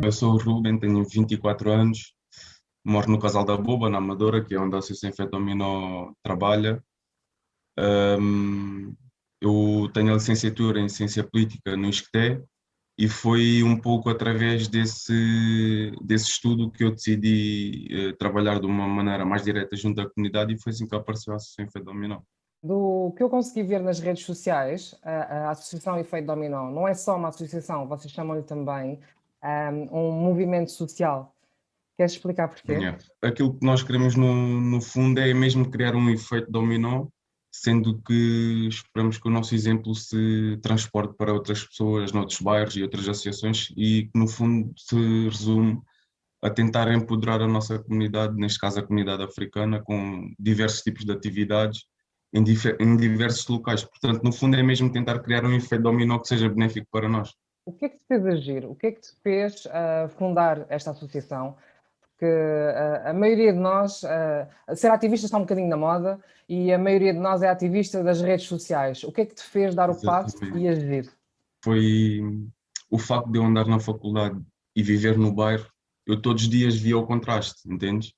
Eu sou o Ruben, tenho 24 anos, moro no Casal da Boba, na Amadora, que é onde a Associação Fé Dominó trabalha. Ahm, eu tenho a licenciatura em Ciência Política no ISCTE e foi um pouco através desse estudo que eu decidi trabalhar de uma maneira mais direta junto à comunidade e foi assim que apareceu a Associação Fé Dominó. Do que eu consegui ver nas redes sociais, a Associação Efeito Dominó não é só uma associação, vocês chamam-lhe também um movimento social. Queres explicar porquê? Yeah. Aquilo que nós queremos no fundo é mesmo criar um efeito dominó, sendo que esperamos que o nosso exemplo se transporte para outras pessoas noutros bairros e outras associações e que no fundo se resume a tentar empoderar a nossa comunidade, neste caso a comunidade africana, com diversos tipos de atividades em diversos locais. Portanto, no fundo é mesmo tentar criar um efeito dominó que seja benéfico para nós. O que é que te fez agir? O que é que te fez fundar esta associação? Porque a maioria de nós, ser ativista está um bocadinho na moda e a maioria de nós é ativista das redes sociais. O que é que te fez dar o passo Exatamente. e agir? Foi o facto de eu andar na faculdade e viver no bairro, eu todos os dias via o contraste, entendes?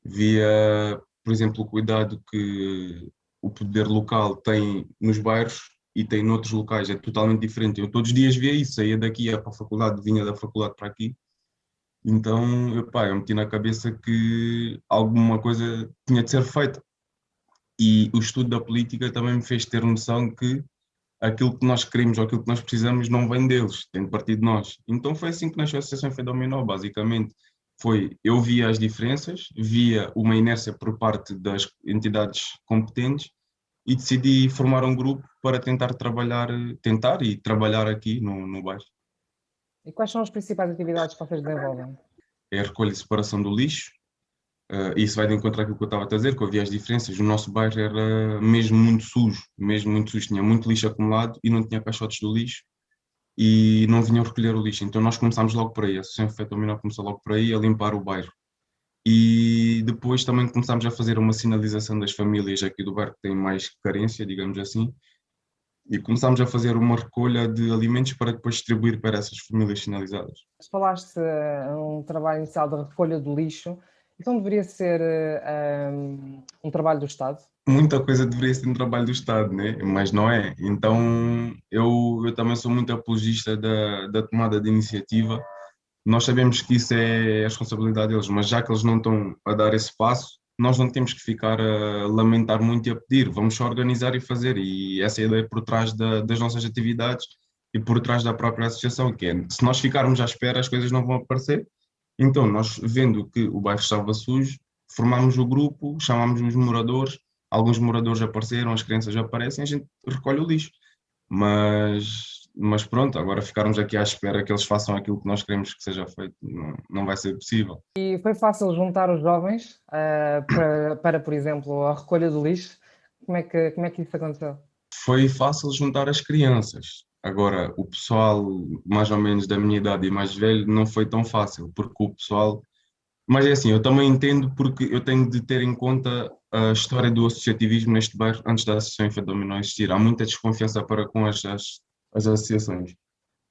Via, por exemplo, o cuidado que o poder local tem nos bairros e tem noutros locais, é totalmente diferente. Eu todos os dias via isso, saía daqui, ia para a faculdade, vinha da faculdade para aqui. Então, eu meti na cabeça que alguma coisa tinha de ser feita. E o estudo da política também me fez ter noção que aquilo que nós queremos ou aquilo que nós precisamos não vem deles, tem de partir de nós. Então foi assim que nasceu a Associação Fé Dominó, basicamente. Eu via as diferenças, via uma inércia por parte das entidades competentes e decidi formar um grupo para tentar e trabalhar aqui no bairro. E quais são as principais atividades que vocês desenvolvem? É a recolha e separação do lixo. Isso vai de encontro àquilo que eu estava a dizer, que havia as diferenças. O nosso bairro era mesmo muito sujo. Tinha muito lixo acumulado e não tinha caixotes do lixo e não vinham recolher o lixo. Então nós começámos logo por aí, a Associação Fé Dominó começou logo por aí a limpar o bairro. E depois também começámos a fazer uma sinalização das famílias aqui do bairro que têm mais carência, digamos assim, e começámos a fazer uma recolha de alimentos para depois distribuir para essas famílias sinalizadas. Falaste um trabalho inicial da recolha do lixo, então deveria ser um trabalho do Estado? Muita coisa deveria ser um trabalho do Estado, né? Mas não é. Então eu também sou muito apologista da tomada de iniciativa. Nós sabemos que isso é a responsabilidade deles, mas já que eles não estão a dar esse passo, nós não temos que ficar a lamentar muito e a pedir, vamos só organizar e fazer. E essa é a ideia por trás das nossas atividades e por trás da própria associação, que é, se nós ficarmos à espera, as coisas não vão aparecer. Então, nós vendo que o bairro estava sujo, formámos o grupo, chamámos os moradores, alguns moradores apareceram, as crianças aparecem, a gente recolhe o lixo. Mas pronto, agora ficarmos aqui à espera que eles façam aquilo que nós queremos que seja feito, não vai ser possível. E foi fácil juntar os jovens para, por exemplo, a recolha do lixo? Como é que isso aconteceu? Foi fácil juntar as crianças. Agora, o pessoal mais ou menos da minha idade e mais velho não foi tão fácil, porque o pessoal. Mas é assim, eu também entendo porque eu tenho de ter em conta a história do associativismo neste bairro antes da Associação Infant Dominó existir. Há muita desconfiança para com as associações.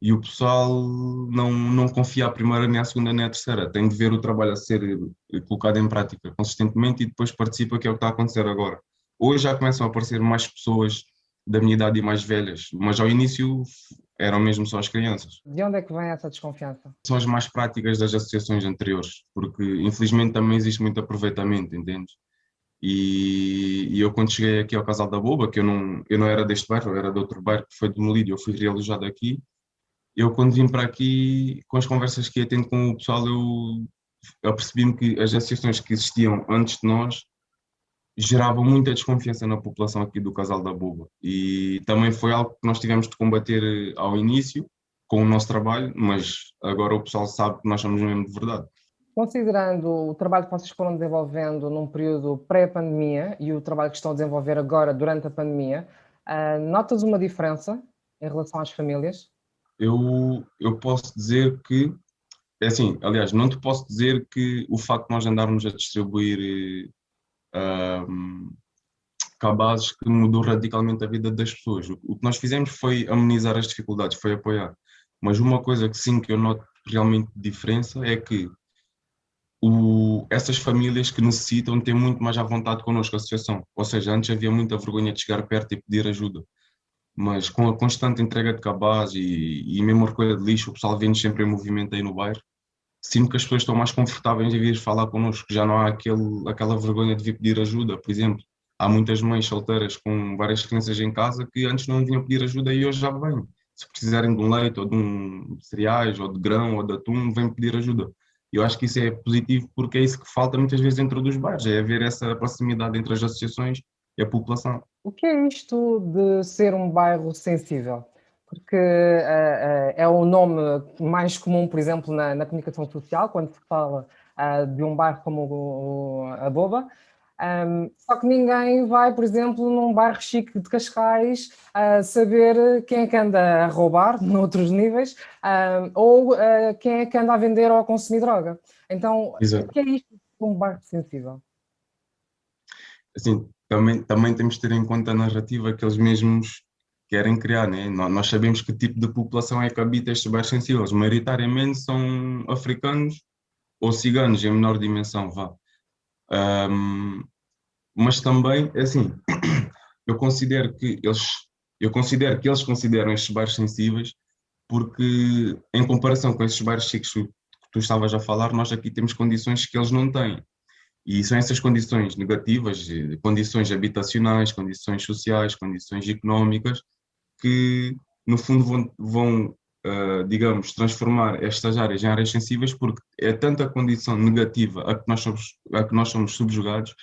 E o pessoal não confia à primeira, nem à segunda, nem à terceira. Tem de ver o trabalho a ser colocado em prática consistentemente e depois participa, que é o que está a acontecer agora. Hoje já começam a aparecer mais pessoas da minha idade e mais velhas, mas ao início eram mesmo só as crianças. De onde é que vem essa desconfiança? São as mais práticas das associações anteriores, porque infelizmente também existe muito aproveitamento, entendes? E eu quando cheguei aqui ao Casal da Boba, que eu não era deste bairro, eu era de outro bairro que foi demolido, eu fui realojado aqui, eu quando vim para aqui, com as conversas que ia tendo com o pessoal, eu percebi-me que as associações que existiam antes de nós geravam muita desconfiança na população aqui do Casal da Boba. E também foi algo que nós tivemos de combater ao início, com o nosso trabalho, mas agora o pessoal sabe que nós somos mesmo de verdade. Considerando o trabalho que vocês foram desenvolvendo num período pré-pandemia e o trabalho que estão a desenvolver agora durante a pandemia, notas uma diferença em relação às famílias? Eu posso dizer que, é assim, aliás, não te posso dizer que o facto de nós andarmos a distribuir cabazes que mudou radicalmente a vida das pessoas. O que nós fizemos foi amenizar as dificuldades, foi apoiar. Mas uma coisa que sim que eu noto realmente de diferença é que essas famílias que necessitam têm muito mais à vontade connosco, a associação. Ou seja, antes havia muita vergonha de chegar perto e pedir ajuda, mas com a constante entrega de cabaz e mesmo a recolha de lixo, o pessoal vem sempre em movimento aí no bairro. Sinto que as pessoas estão mais confortáveis em vir falar connosco, já não há aquela vergonha de vir pedir ajuda, por exemplo. Há muitas mães solteiras com várias crianças em casa que antes não vinham pedir ajuda e hoje já vêm. Se precisarem de um leite ou de cereais ou de grão ou de atum, vêm pedir ajuda. E eu acho que isso é positivo porque é isso que falta muitas vezes dentro dos bairros, é haver essa proximidade entre as associações e a população. O que é isto de ser um bairro sensível? Porque é o nome mais comum, por exemplo, na comunicação social, quando se fala de um bairro como a Boba. Só que ninguém vai, por exemplo, num bairro chique de Cascais, saber quem é que anda a roubar, noutros níveis, ou quem é que anda a vender ou a consumir droga. Então, o Exato. que é isto de um bairro sensível? Assim, também temos de ter em conta a narrativa que eles mesmos querem criar, né? Nós sabemos que tipo de população é que habita estes bairros sensíveis. Maioritariamente são africanos ou ciganos, em menor dimensão, vá. Ahm, mas também, é assim, eu considero que eles consideram estes bairros sensíveis porque, em comparação com esses bairros chiques que tu estavas a falar, nós aqui temos condições que eles não têm. E são essas condições negativas, condições habitacionais, condições sociais, condições económicas, que no fundo digamos, transformar estas áreas em áreas sensíveis, porque é tanta condição negativa a que nós somos subjugados,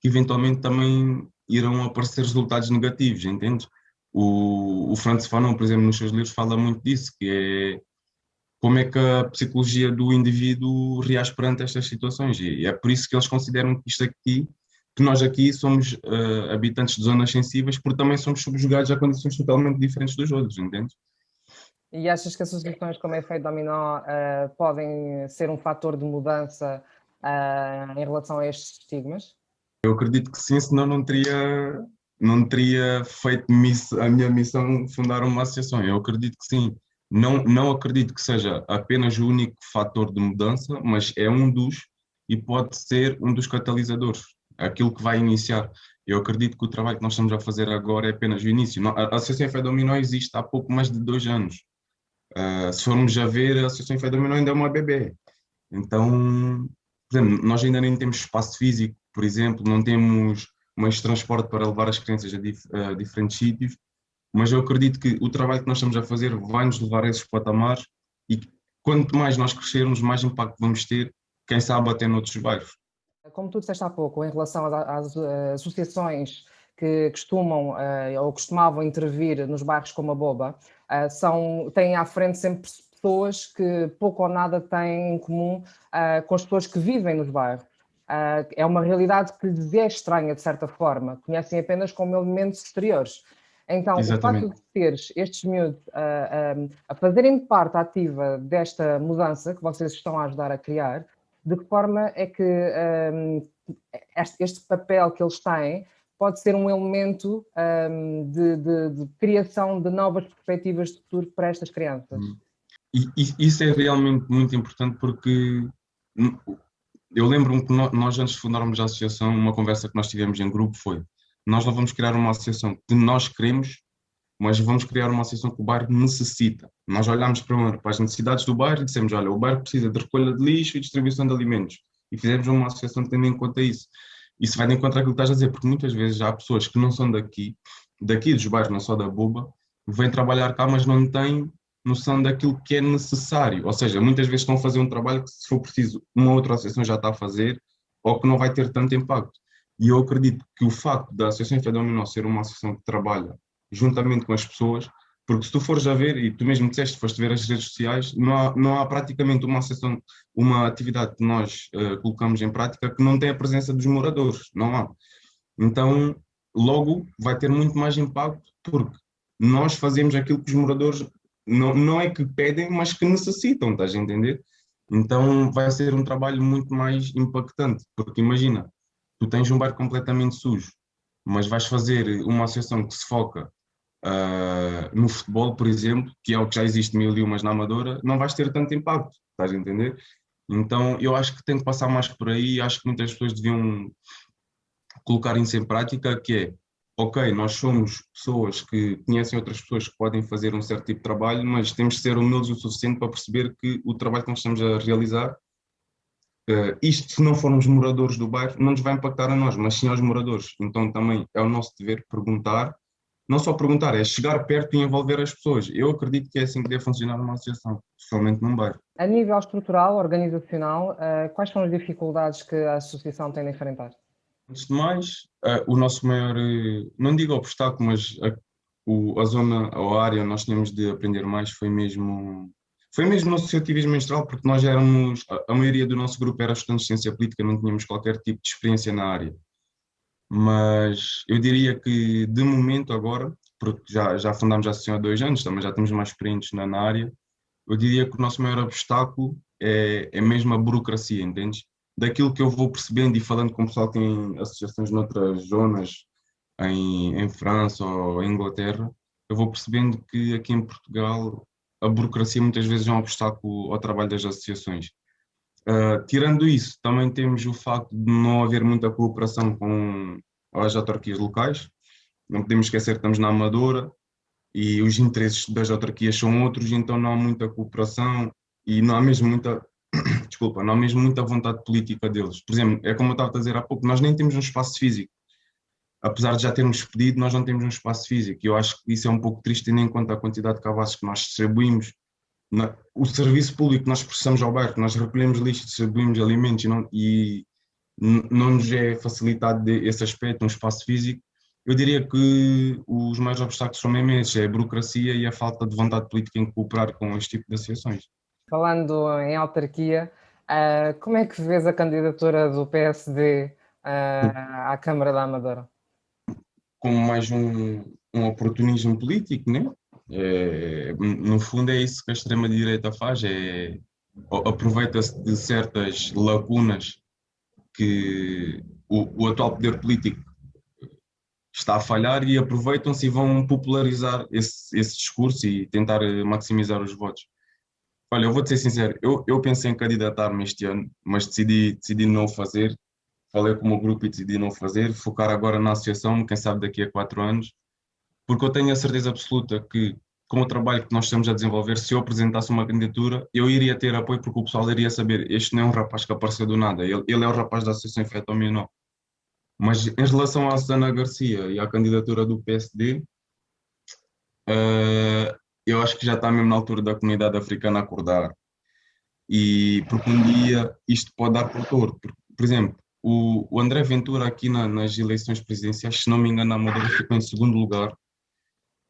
que eventualmente também irão aparecer resultados negativos, entende? O Francis Fanon, por exemplo, nos seus livros fala muito disso, que é como é que a psicologia do indivíduo reage perante estas situações. E é por isso que eles consideram que isto aqui, que nós aqui somos habitantes de zonas sensíveis, porque também somos subjugados a condições totalmente diferentes dos outros, entende? E achas que as associações como efeito dominó podem ser um fator de mudança em relação a estes estigmas? Eu acredito que sim, senão não teria feito a minha missão de fundar uma associação. Eu acredito que sim. Não acredito que seja apenas o único fator de mudança, mas é um dos e pode ser um dos catalisadores, aquilo que vai iniciar. Eu acredito que o trabalho que nós estamos a fazer agora é apenas o início. A Associação Fé Dominó existe há pouco mais de 2 anos. Se formos a ver, a Associação Fé Dominó ainda é uma bebê. Então, por exemplo, nós ainda nem temos espaço físico, por exemplo, não temos meios de transporte para levar as crianças a diferentes sítios, mas eu acredito que o trabalho que nós estamos a fazer vai nos levar a esses patamares e quanto mais nós crescermos, mais impacto vamos ter, quem sabe até noutros bairros. Como tu disseste há pouco, em relação às associações que costumam ou costumavam intervir nos bairros como a Boba, têm à frente sempre pessoas que pouco ou nada têm em comum com as pessoas que vivem nos bairros. É uma realidade que lhes é estranha, de certa forma, conhecem apenas como elementos exteriores. Então, o facto Exatamente. de teres estes miúdos a fazerem parte ativa desta mudança que vocês estão a ajudar a criar, de que forma é que este papel que eles têm pode ser um elemento de criação de novas perspectivas de futuro para estas crianças? E isso é realmente muito importante porque eu lembro-me que nós, antes de fundarmos a associação, uma conversa que nós tivemos em grupo foi: nós não vamos criar uma associação que nós queremos, mas vamos criar uma associação que o bairro necessita. Nós olhamos para as necessidades do bairro e dissemos: olha, o bairro precisa de recolha de lixo e distribuição de alimentos. E fizemos uma associação tendo em conta isso. Isso vai de encontro àquilo que estás a dizer, porque muitas vezes há pessoas que não são daqui dos bairros, não só da Buba, vêm trabalhar cá, mas não têm noção daquilo que é necessário. Ou seja, muitas vezes estão a fazer um trabalho que, se for preciso, uma outra associação já está a fazer, ou que não vai ter tanto impacto. E eu acredito que o facto da Associação Fé ser uma associação que trabalha juntamente com as pessoas, porque se tu fores a ver, e tu mesmo disseste, foste ver as redes sociais, não há praticamente uma associação, uma atividade que nós colocamos em prática que não tem a presença dos moradores, não há. Então, logo, vai ter muito mais impacto, porque nós fazemos aquilo que os moradores não é que pedem, mas que necessitam, estás a entender? Então, vai ser um trabalho muito mais impactante, porque imagina, tu tens um bairro completamente sujo, mas vais fazer uma associação que se foca No futebol, por exemplo, que é o que já existe mil e umas na Amadora, não vais ter tanto impacto, estás a entender? Então, eu acho que tem que passar mais por aí, acho que muitas pessoas deviam colocar isso em prática, que é, ok, nós somos pessoas que conhecem outras pessoas que podem fazer um certo tipo de trabalho, mas temos de ser humildes o suficiente para perceber que o trabalho que nós estamos a realizar, isto se não formos moradores do bairro, não nos vai impactar a nós, mas sim aos moradores. Então também é o nosso dever perguntar, não só perguntar, é chegar perto e envolver as pessoas. Eu acredito que é assim que deve funcionar uma associação, principalmente num bairro. A nível estrutural, organizacional, quais são as dificuldades que a associação tem de enfrentar? Antes de mais, o nosso maior, não digo obstáculo, mas a zona ou a área onde nós tínhamos de aprender mais foi mesmo no associativismo em geral, porque nós éramos, a maioria do nosso grupo era estudantes de ciência política, não tínhamos qualquer tipo de experiência na área. Mas eu diria que, de momento agora, porque já fundámos a associação há 2 anos, também já temos mais experientes na área, eu diria que o nosso maior obstáculo é mesmo a burocracia, entendes? Daquilo que eu vou percebendo e falando com o pessoal que tem associações noutras zonas, em França ou em Inglaterra, eu vou percebendo que aqui em Portugal a burocracia muitas vezes é um obstáculo ao trabalho das associações. Tirando isso, também temos o facto de não haver muita cooperação com as autarquias locais. Não podemos esquecer que estamos na Amadora e os interesses das autarquias são outros, então não há muita cooperação e não há mesmo muita, desculpa, não há mesmo muita vontade política deles. Por exemplo, é como eu estava a dizer há pouco, nós nem temos um espaço físico. Apesar de já termos pedido, nós não temos um espaço físico. E eu acho que isso é um pouco triste, tendo em conta a quantidade de cabazes que nós distribuímos, o serviço público que nós prestamos ao bairro, nós recolhemos lixo, distribuímos alimentos não nos é facilitado esse aspecto, um espaço físico. Eu diria que os maiores obstáculos são mesmo esses, é a burocracia e a falta de vontade política em cooperar com este tipo de associações. Falando em autarquia, como é que vês a candidatura do PSD, à Câmara da Amadora? Como mais um oportunismo político, né? No fundo é isso que a extrema-direita faz, aproveita-se de certas lacunas que o atual poder político está a falhar e aproveitam-se e vão popularizar esse discurso e tentar maximizar os votos. Olha, eu vou-te ser sincero, eu pensei em candidatar-me este ano, mas decidi não o fazer. Falei com o meu grupo e decidi não fazer, focar agora na associação, quem sabe daqui a 4 anos, porque eu tenho a certeza absoluta que, com o trabalho que nós estamos a desenvolver, se eu apresentasse uma candidatura, eu iria ter apoio, porque o pessoal iria saber, este não é um rapaz que apareceu do nada, ele é o rapaz da Associação Efeito Menor. Mas em relação à Susana Garcia e à candidatura do PSD, eu acho que já está mesmo na altura da comunidade africana acordar. E porque um dia isto pode dar por torto. Por exemplo, o André Ventura aqui nas eleições presidenciais, se não me engano, a Amadora ficou em segundo lugar.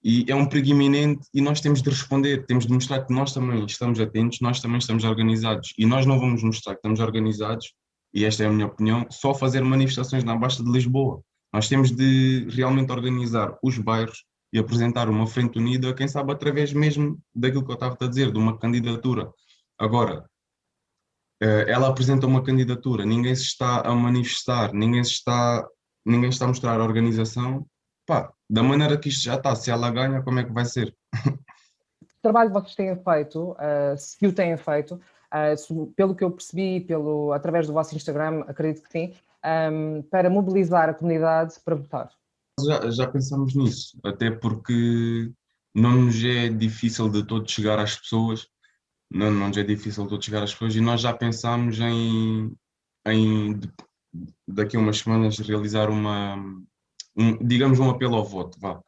E é um perigo iminente e nós temos de responder, temos de mostrar que nós também estamos atentos, nós também estamos organizados. E nós não vamos mostrar que estamos organizados, e esta é a minha opinião, só fazer manifestações na Baixa de Lisboa. Nós temos de realmente organizar os bairros e apresentar uma frente unida, quem sabe através mesmo daquilo que eu estava a dizer, de uma candidatura. Agora, ela apresenta uma candidatura, ninguém se está a manifestar, ninguém está a mostrar a organização. Pá, da maneira que isto já está, se ela ganha, como é que vai ser? O trabalho que vocês têm feito, se o têm feito, pelo que eu percebi, através do vosso Instagram, acredito que sim, para mobilizar a comunidade para votar. Já pensamos nisso, até porque não nos é difícil de todo chegar às pessoas, não nos é difícil de todo chegar às pessoas e nós já pensámos em daqui a umas semanas realizar digamos, um apelo ao voto, vá.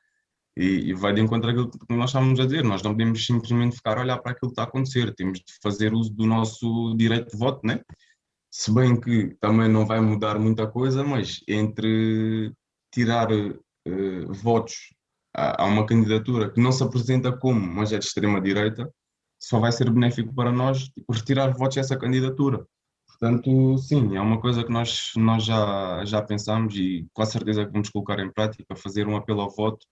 E vai de encontro àquilo que nós estávamos a dizer. Nós não podemos simplesmente ficar a olhar para aquilo que está a acontecer. Temos de fazer uso do nosso direito de voto, né? Se bem que também não vai mudar muita coisa, mas entre tirar votos a uma candidatura que não se apresenta como, mas é de extrema-direita, só vai ser benéfico para nós tipo, retirar votos a essa candidatura. Portanto, sim, é uma coisa que nós já pensamos e com a certeza que vamos colocar em prática, fazer um apelo ao voto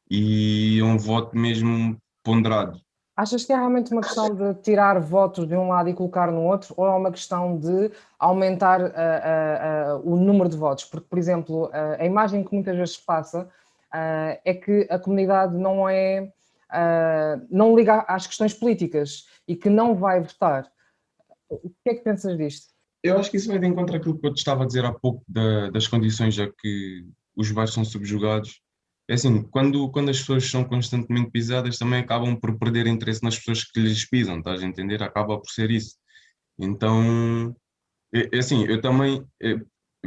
e um voto mesmo ponderado. Achas que é realmente uma questão de tirar votos de um lado e colocar no outro, ou é uma questão de aumentar o número de votos? Porque, por exemplo, a imagem que muitas vezes se passa é que a comunidade não liga às questões políticas e que não vai votar. O que é que pensas disto? Eu acho que isso vai de encontro àquilo que eu te estava a dizer há pouco das condições a que os bairros são subjugados. É assim, quando as pessoas são constantemente pisadas, também acabam por perder interesse nas pessoas que lhes pisam, estás a entender? Acaba por ser isso. Então, é assim, eu também,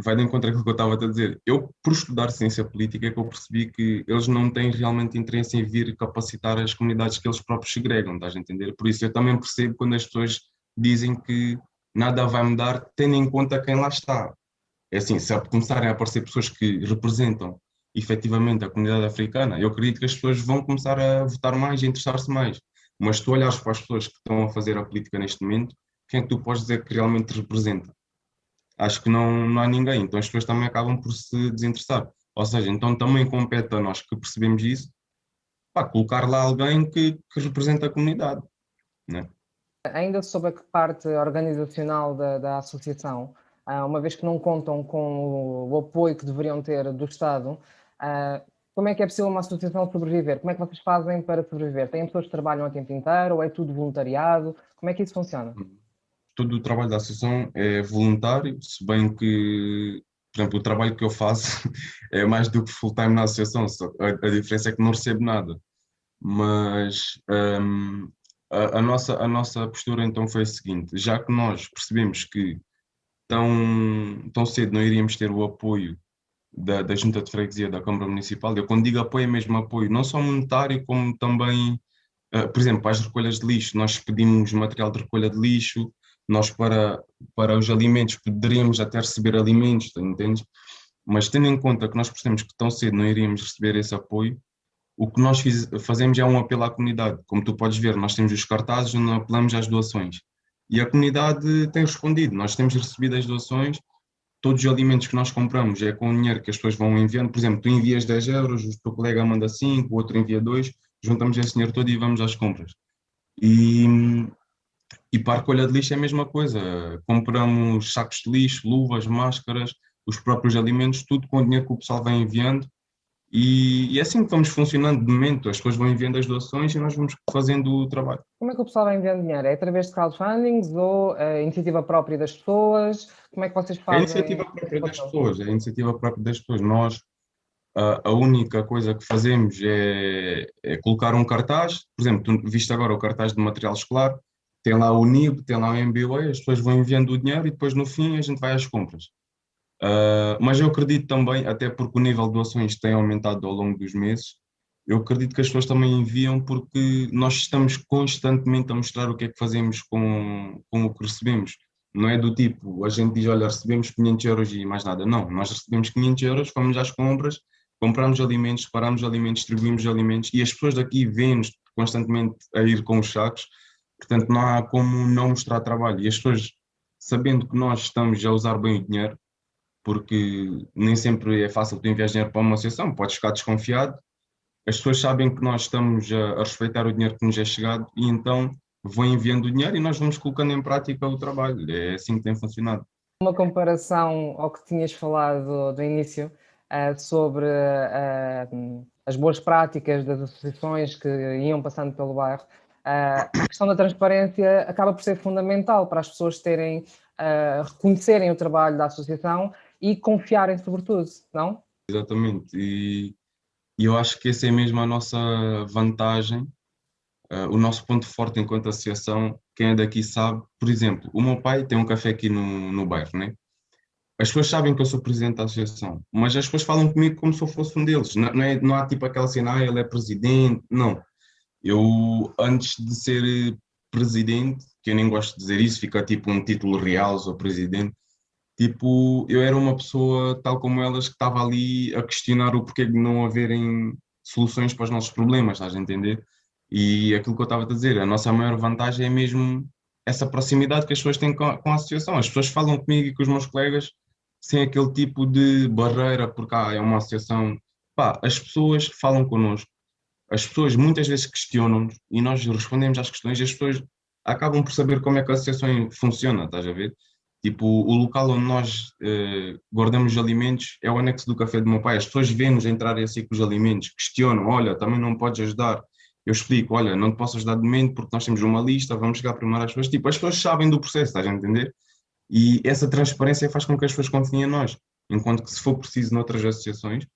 vai de encontro àquilo que eu estava a dizer. Eu, por estudar ciência política, é que eu percebi que eles não têm realmente interesse em vir capacitar as comunidades que eles próprios segregam, estás a entender? Por isso eu também percebo quando as pessoas dizem que nada vai mudar, tendo em conta quem lá está. É assim, se começarem a aparecer pessoas que representam efetivamente a comunidade africana, eu acredito que as pessoas vão começar a votar mais e interessar-se mais. Mas se tu olhares para as pessoas que estão a fazer a política neste momento, quem é que tu podes dizer que realmente representa? Acho que não há ninguém, então as pessoas também acabam por se desinteressar. Ou seja, então também compete a nós que percebemos isso, pá, colocar lá alguém que representa a comunidade, né? Ainda sobre a parte organizacional da associação, uma vez que não contam com o apoio que deveriam ter do Estado, ah, como é que é possível uma associação sobreviver? Como é que vocês fazem para sobreviver? Têm pessoas que trabalham o tempo inteiro ou é tudo voluntariado? Como é que isso funciona? Todo o trabalho da associação é voluntário, se bem que, por exemplo, o trabalho que eu faço é mais do que full-time na associação, só a diferença é que não recebo nada. Mas a nossa postura então foi a seguinte: já que nós percebemos que tão cedo não iríamos ter o apoio da Junta de Freguesia da Câmara Municipal, eu quando digo apoio é mesmo apoio, não só monetário, como também, por exemplo, para as recolhas de lixo, nós pedimos material de recolha de lixo, nós para os alimentos poderíamos até receber alimentos, entendes? Mas tendo em conta que nós percebemos que tão cedo não iríamos receber esse apoio, o que nós fazemos é um apelo à comunidade. Como tu podes ver, nós temos os cartazes onde apelamos às doações. E a comunidade tem respondido. Nós temos recebido as doações, todos os alimentos que nós compramos é com o dinheiro que as pessoas vão enviando. Por exemplo, tu envias 10 euros, o teu colega manda 5, o outro envia 2, juntamos esse dinheiro todo e vamos às compras. E, e para a recolha de lixo é a mesma coisa. Compramos sacos de lixo, luvas, máscaras, os próprios alimentos, tudo com o dinheiro que o pessoal vai enviando. E é assim que vamos funcionando de momento. As pessoas vão enviando as doações e nós vamos fazendo o trabalho. Como é que o pessoal vai enviando dinheiro? É através de crowdfundings ou iniciativa própria das pessoas? Como é que vocês É a fazem iniciativa esse própria das papel? pessoas, é a iniciativa própria das pessoas. Nós, a única coisa que fazemos é colocar um cartaz. Por exemplo, tu viste agora o cartaz de material escolar, tem lá o NIB, tem lá o MBWay, as pessoas vão enviando o dinheiro e depois no fim a gente vai às compras. Mas eu acredito também, até porque o nível de doações tem aumentado ao longo dos meses, eu acredito que as pessoas também enviam porque nós estamos constantemente a mostrar o que é que fazemos com o que recebemos. Não é do tipo, a gente diz, olha, recebemos 500 euros e mais nada. Não, nós recebemos 500 euros, fomos às compras, compramos alimentos, separamos alimentos, distribuímos alimentos e as pessoas daqui vêm-nos constantemente a ir com os sacos, portanto não há como não mostrar trabalho. E as pessoas, sabendo que nós estamos a usar bem o dinheiro, porque nem sempre é fácil tu enviar dinheiro para uma associação, podes ficar desconfiado. As pessoas sabem que nós estamos a respeitar o dinheiro que nos é chegado e então vão enviando o dinheiro e nós vamos colocando em prática o trabalho. É assim que tem funcionado. Uma comparação ao que tinhas falado do início, sobre as boas práticas das associações que iam passando pelo bairro, a questão da transparência acaba por ser fundamental para as pessoas terem, reconhecerem o trabalho da associação e confiarem sobretudo, não? Exatamente. E eu acho que essa é mesmo a nossa vantagem, o nosso ponto forte enquanto associação. Quem é daqui sabe, por exemplo, o meu pai tem um café aqui no bairro, né? As pessoas sabem que eu sou presidente da associação, mas as pessoas falam comigo como se eu fosse um deles. Não há tipo aquela cena, ele é presidente. Não. Eu, antes de ser presidente, que eu nem gosto de dizer isso, fica tipo um título real, sou presidente. Tipo, eu era uma pessoa, tal como elas, que estava ali a questionar o porquê de não haverem soluções para os nossos problemas, estás a entender? E aquilo que eu estava a dizer, a nossa maior vantagem é mesmo essa proximidade que as pessoas têm com a associação. As pessoas falam comigo e com os meus colegas sem aquele tipo de barreira, porque é uma associação. Pá, as pessoas falam connosco, as pessoas muitas vezes questionam-nos e nós respondemos às questões e as pessoas acabam por saber como é que a associação funciona, estás a ver? Tipo, o local onde nós guardamos os alimentos é o anexo do café do meu pai. As pessoas vêm-nos entrar assim com os alimentos, questionam, olha, também não me podes ajudar. Eu explico, olha, não te posso ajudar de momento porque nós temos uma lista, vamos chegar primeiro às pessoas. Tipo, as pessoas sabem do processo, estás a entender? E essa transparência faz com que as pessoas confiem em nós. Enquanto que se for preciso noutras associações,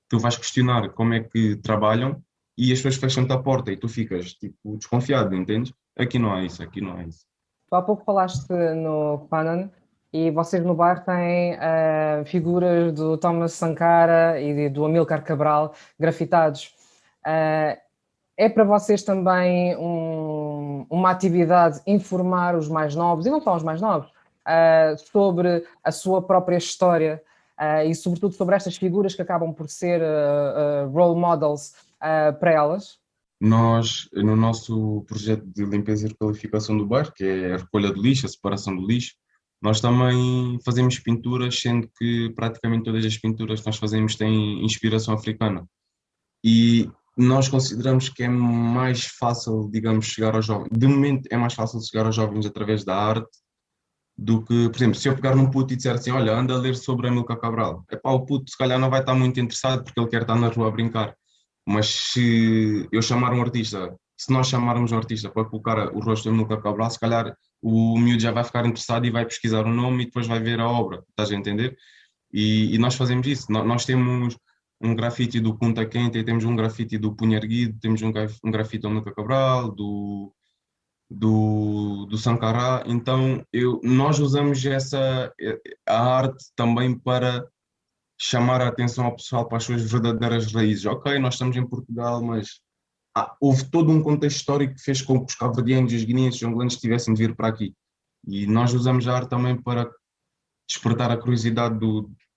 tu vais questionar como é que trabalham e as pessoas fecham-te a porta e tu ficas, tipo, desconfiado, entendes? Aqui não há isso, aqui não há isso. Tu há pouco falaste no Fanon e vocês no bairro têm figuras do Thomas Sankara e do Amílcar Cabral grafitados. Ah, é para vocês também uma atividade informar os mais novos, e não só os mais novos, sobre a sua própria história e, sobretudo, sobre estas figuras que acabam por ser role models para elas? Nós, no nosso projeto de limpeza e requalificação do bairro, que é a recolha de lixo, a separação do lixo, nós também fazemos pinturas, sendo que praticamente todas as pinturas que nós fazemos têm inspiração africana. E nós consideramos que é mais fácil, digamos, chegar aos jovens. De momento, é mais fácil chegar aos jovens através da arte do que, por exemplo, se eu pegar num puto e disser assim: olha, anda a ler sobre Amílcar Cabral. Epá, o puto se calhar não vai estar muito interessado porque ele quer estar na rua a brincar. Mas se eu chamar um artista, se nós chamarmos um artista para colocar o rosto do Amílcar Cabral, se calhar o miúdo já vai ficar interessado e vai pesquisar o nome e depois vai ver a obra. Estás a entender? E nós fazemos isso. Nós temos um grafite do Punta Quente, e temos um grafite do Punho Erguido, temos um grafite do Amílcar Cabral, do Sankara. Então nós usamos a arte também para chamar a atenção ao pessoal para as suas verdadeiras raízes. Ok, nós estamos em Portugal, mas houve todo um contexto histórico que fez com que os cabo-verdianos, os guineenses, os angolanos tivessem de vir para aqui. E nós usamos a arte também para despertar a curiosidade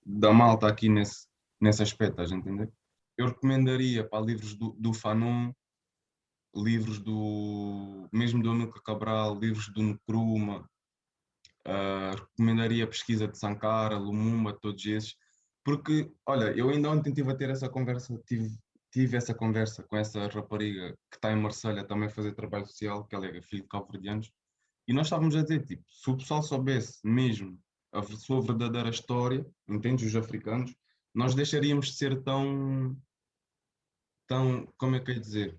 da malta aqui nesse aspecto, estás a entender? Eu recomendaria para livros do Fanon, livros mesmo do Amílcar Cabral, livros do Nkrumah, recomendaria a pesquisa de Sankara, Lumumba, todos esses, porque, olha, eu ainda ontem estive a ter essa conversa, tive essa conversa com essa rapariga que está em Marselha também a fazer trabalho social, que ela é filho de cabo-verdianos, e nós estávamos a dizer, tipo, se o pessoal soubesse mesmo a sua verdadeira história, entende, os africanos, nós deixaríamos de ser tão, como é que eu ia dizer?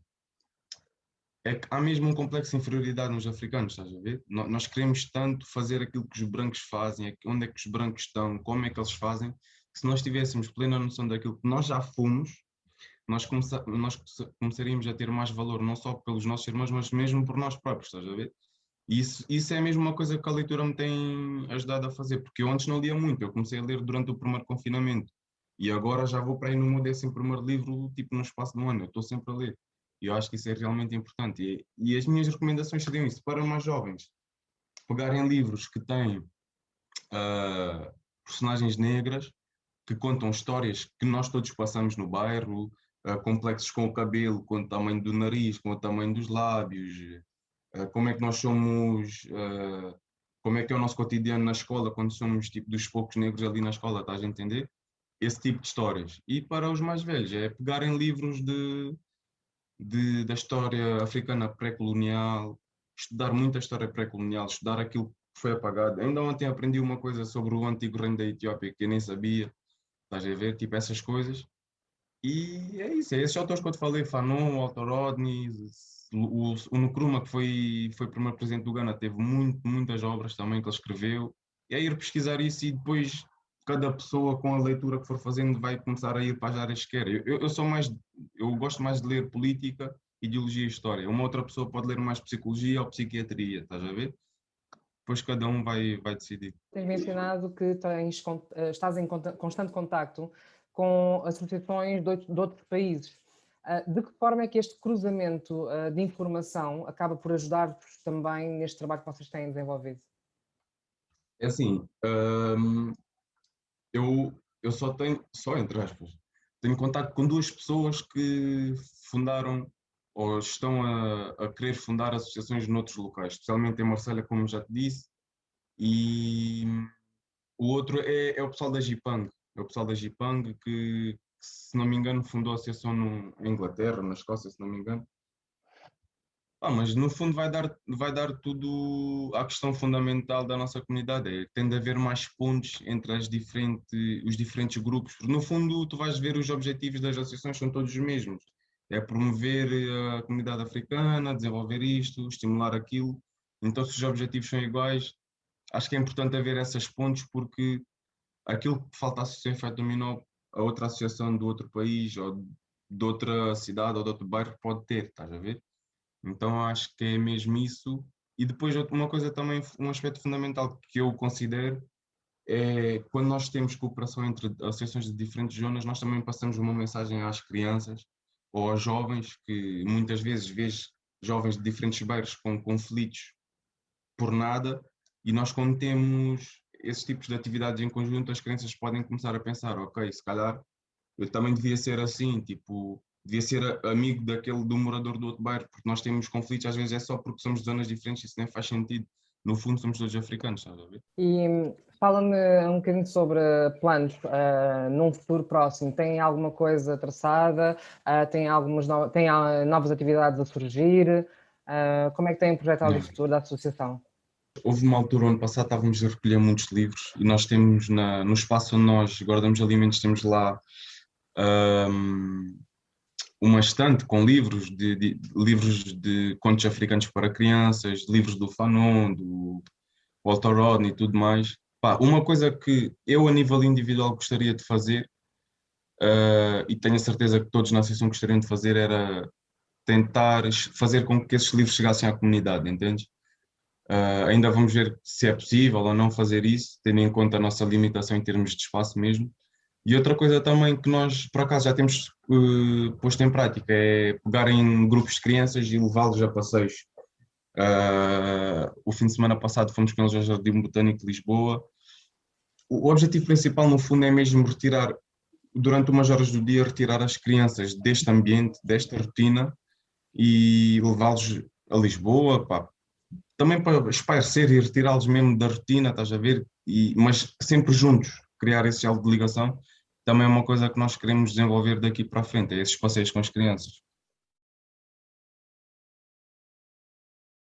É que há mesmo um complexo de inferioridade nos africanos, estás a ver? Nós queremos tanto fazer aquilo que os brancos fazem, onde é que os brancos estão, como é que eles fazem, que se nós tivéssemos plena noção daquilo que nós já fomos, nós começaríamos a ter mais valor, não só pelos nossos irmãos, mas mesmo por nós próprios, estás a ver? E isso é mesmo uma coisa que a leitura me tem ajudado a fazer, porque eu antes não lia muito, eu comecei a ler durante o primeiro confinamento, e agora já vou para aí no meu 11º livro, tipo, no espaço de um ano, eu estou sempre a ler. E eu acho que isso é realmente importante. E as minhas recomendações seriam isso, para mais jovens, pegarem livros que têm personagens negras, que contam histórias que nós todos passamos no bairro, complexos com o cabelo, com o tamanho do nariz, com o tamanho dos lábios, como é que nós somos, como é que é o nosso cotidiano na escola, quando somos tipo dos poucos negros ali na escola, estás a entender? Esse tipo de histórias. E para os mais velhos, é pegarem livros da história africana pré-colonial, estudar muita história pré-colonial, estudar aquilo que foi apagado. Ainda ontem aprendi uma coisa sobre o antigo reino da Etiópia que eu nem sabia, estás a ver? Tipo essas coisas. E é isso, é esses autores que eu te falei, Fanon, Walter Rodney, o Nkrumah, que foi primeiro presidente do Ghana, teve muitas obras também que ele escreveu. E é ir pesquisar isso e depois cada pessoa com a leitura que for fazendo vai começar a ir para as áreas que quer. Eu gosto mais de ler política, ideologia e história. Uma outra pessoa pode ler mais psicologia ou psiquiatria, estás a ver? Depois cada um vai decidir. Tens mencionado que estás em constante contacto com associações de outros países. De que forma é que este cruzamento de informação acaba por ajudar-vos também neste trabalho que vocês têm desenvolvido? É assim, eu só entre aspas, tenho contato com duas pessoas que fundaram ou estão a querer fundar associações noutros locais, especialmente em Marselha, como já te disse, e o outro é o pessoal da Jipang. É o pessoal da Jipang que, se não me engano, fundou a associação em Inglaterra, na Escócia, se não me engano. Mas no fundo vai dar tudo à questão fundamental da nossa comunidade, é que tem de haver mais pontes entre os diferentes grupos, porque no fundo tu vais ver os objetivos das associações são todos os mesmos, é promover a comunidade africana, desenvolver isto, estimular aquilo, então se os objetivos são iguais, acho que é importante haver essas pontes porque aquilo que falta à associação Efeito Dominó, a outra associação do outro país ou de outra cidade ou de outro bairro pode ter, estás a ver? Então acho que é mesmo isso. E depois uma coisa também, um aspecto fundamental que eu considero é quando nós temos cooperação entre associações de diferentes zonas, nós também passamos uma mensagem às crianças ou aos jovens, que muitas vezes vês jovens de diferentes bairros com conflitos por nada, e nós quando temos esses tipos de atividades em conjunto, as crianças podem começar a pensar, ok, se calhar eu também devia ser assim, tipo, devia ser amigo do morador do outro bairro, porque nós temos conflitos, às vezes é só porque somos de zonas diferentes, isso nem faz sentido. No fundo, somos todos africanos, estás a ver? E fala-me um bocadinho sobre planos num futuro próximo. Tem alguma coisa traçada? Tem novas atividades a surgir? Como é que tem projetado o Yeah. futuro da associação? Houve uma altura, ano passado, estávamos a recolher muitos livros e nós temos no espaço onde nós guardamos alimentos, temos lá uma estante com livros livros de contos africanos para crianças, livros do Fanon, do Walter Rodney e tudo mais. Pá, uma coisa que eu, a nível individual, gostaria de fazer, e tenho a certeza que todos na associação gostariam de fazer, era tentar fazer com que esses livros chegassem à comunidade, entendes? Ainda vamos ver se é possível ou não fazer isso, tendo em conta a nossa limitação em termos de espaço mesmo. E outra coisa também que nós, por acaso, já temos posto em prática é pegar em grupos de crianças e levá-los a passeios. O fim de semana passado fomos com eles ao Jardim Botânico de Lisboa. O objetivo principal, no fundo, é mesmo retirar, durante umas horas do dia, retirar as crianças deste ambiente, desta rotina e levá-los a Lisboa, pá, também para espairecer e retirá-los mesmo da rotina, estás a ver? Mas sempre juntos, criar esse elo de ligação, também é uma coisa que nós queremos desenvolver daqui para a frente, é esses passeios com as crianças.